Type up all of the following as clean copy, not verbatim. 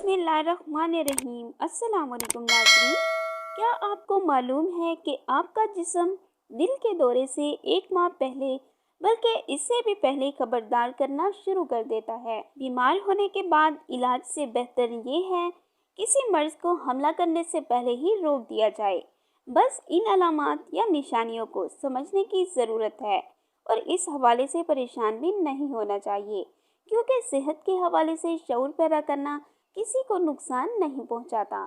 बिस्मिल्लाहिर्रहमानिर्रहीम। अस्सलाम वालेकुम नाज़रीन। क्या आपको मालूम है कि आपका जिस्म दिल के दौरे से एक माह पहले बल्कि इससे भी पहले खबरदार करना शुरू कर देता है। बीमार होने के बाद इलाज से बेहतर ये है किसी मर्ज़ को हमला करने से पहले ही रोक दिया जाए। बस इन अलामात या निशानियों को समझने की ज़रूरत है और इस हवाले से परेशान भी नहीं होना चाहिए, क्योंकि सेहत के हवाले से शऊर पैदा करना किसी को नुकसान नहीं पहुंचाता।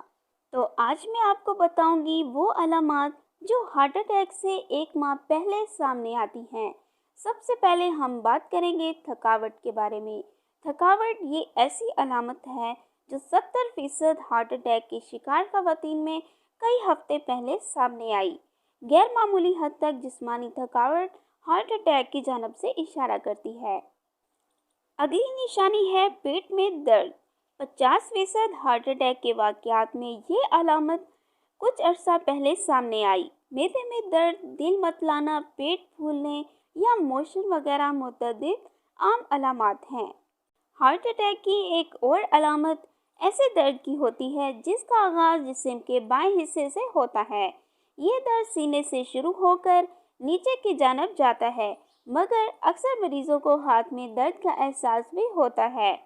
तो आज मैं आपको बताऊंगी वो अलामात जो हार्ट अटैक से एक माह पहले सामने आती हैं। सबसे पहले हम बात करेंगे थकावट के बारे में। थकावट ये ऐसी अलामत है जो 70% हार्ट अटैक के शिकार खवातीन में कई हफ्ते पहले सामने आई। गैर मामूली हद तक जिस्मानी थकावट हार्ट अटैक की जानब से इशारा करती है। अगली निशानी है पेट में दर्द। 50% हार्ट अटैक के वाक़यात में ये अलामत कुछ अरसा पहले सामने आई। मैदे में दर्द, दिल मतलाना, पेट फूलने या मोशन वगैरह मुतअद्दिद आम अलामात हैं। हार्ट अटैक की एक और अलामत ऐसे दर्द की होती है जिसका आगाज़ जिस्म के बाएं हिस्से से होता है। ये दर्द सीने से शुरू होकर नीचे की जानब जाता है, मगर अक्सर मरीज़ों को हाथ में दर्द का एहसास भी होता है।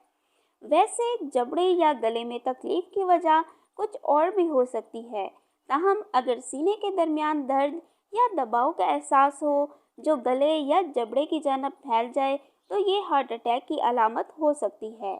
वैसे जबड़े या गले में तकलीफ़ की वजह कुछ और भी हो सकती है। ताहम अगर सीने के दरमियान दर्द या दबाव का एहसास हो जो गले या जबड़े की जानब फैल जाए तो ये हार्ट अटैक की अलामत हो सकती है।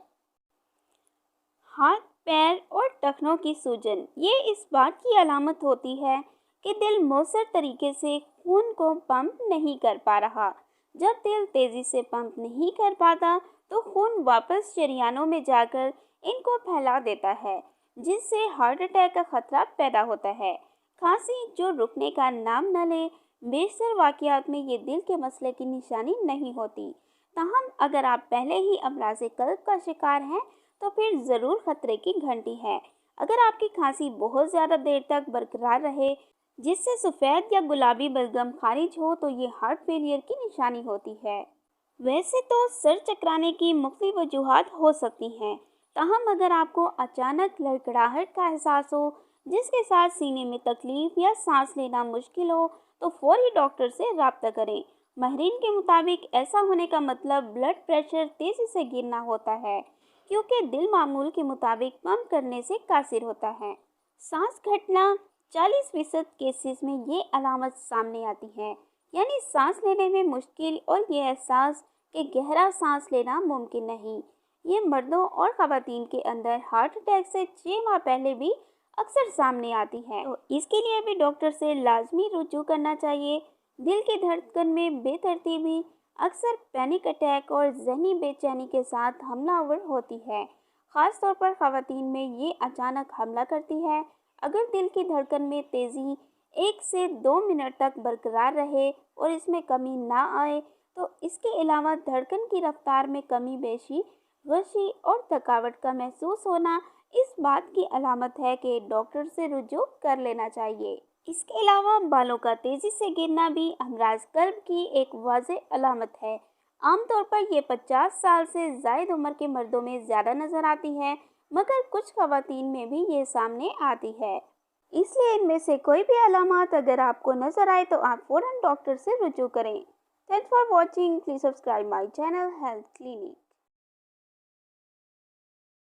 हाथ, पैर और टखनों की सूजन ये इस बात की अलामत होती है कि दिल मौसर तरीके से खून को पंप नहीं कर पा रहा। जब दिल तेज़ी से पंप नहीं कर पाता तो खून वापस शरियानों में जाकर इनको फैला देता है, जिससे हार्ट अटैक का खतरा पैदा होता है। खांसी जो रुकने का नाम न ले, बेशतर वाक़यात में ये दिल के मसले की निशानी नहीं होती। ताहम अगर आप पहले ही अमराज़ क़ल्ब का शिकार हैं तो फिर ज़रूर खतरे की घंटी है। अगर आपकी खांसी बहुत ज़्यादा देर तक बरकरार रहे जिससे सफ़ेद या गुलाबी बलगम खारिज हो तो ये हार्ट फेलियर की निशानी होती है। वैसे तो सर चकराने की मुख्तलिफ वजूहात हो सकती हैं, ताहम अगर आपको अचानक लड़खड़ाहट का एहसास हो जिसके साथ सीने में तकलीफ़ या सांस लेना मुश्किल हो तो फौरी डॉक्टर से रब्ता करें। माहिरीन के मुताबिक ऐसा होने का मतलब ब्लड प्रेशर तेज़ी से गिरना होता है, क्योंकि दिल मामूल के मुताबिक पंप करने से कासिर होता है। सांस घटना 40% केसेस में ये अलामत सामने आती है, यानी सांस लेने में मुश्किल और ये एहसास कि गहरा सांस लेना मुमकिन नहीं। ये मर्दों और ख़वातीन के अंदर हार्ट अटैक से 6 माह पहले भी अक्सर सामने आती है, तो इसके लिए भी डॉक्टर से लाजमी रुजू करना चाहिए। दिल की धड़कन में बेतरतीबी अक्सर पैनिक अटैक और जहनी बेचैनी के साथ हमलावर होती है। ख़ास तौर पर ख़वातीन में ये अचानक हमला करती है। अगर दिल की धड़कन में तेज़ी 1 से 2 मिनट तक बरकरार रहे और इसमें कमी ना आए तो इसके अलावा धड़कन की रफ्तार में कमी बेशी, गशी और थकावट का महसूस होना इस बात की अलामत है कि डॉक्टर से रुजू कर लेना चाहिए। इसके अलावा बालों का तेज़ी से गिरना भी अमराज़ क़ल्ब की एक वाज़ेह अलामत है। आमतौर पर ये 50 साल से ज़ायद उम्र के मर्दों में ज़्यादा नज़र आती है, मगर कुछ ख़वातीन में भी ये सामने आती है। इसलिए इनमें से कोई भी अलामात अगर आपको नज़र आए तो आप फ़ौरन डॉक्टर से रुजू करें। Thanks for watching. Please subscribe my channel health clinic.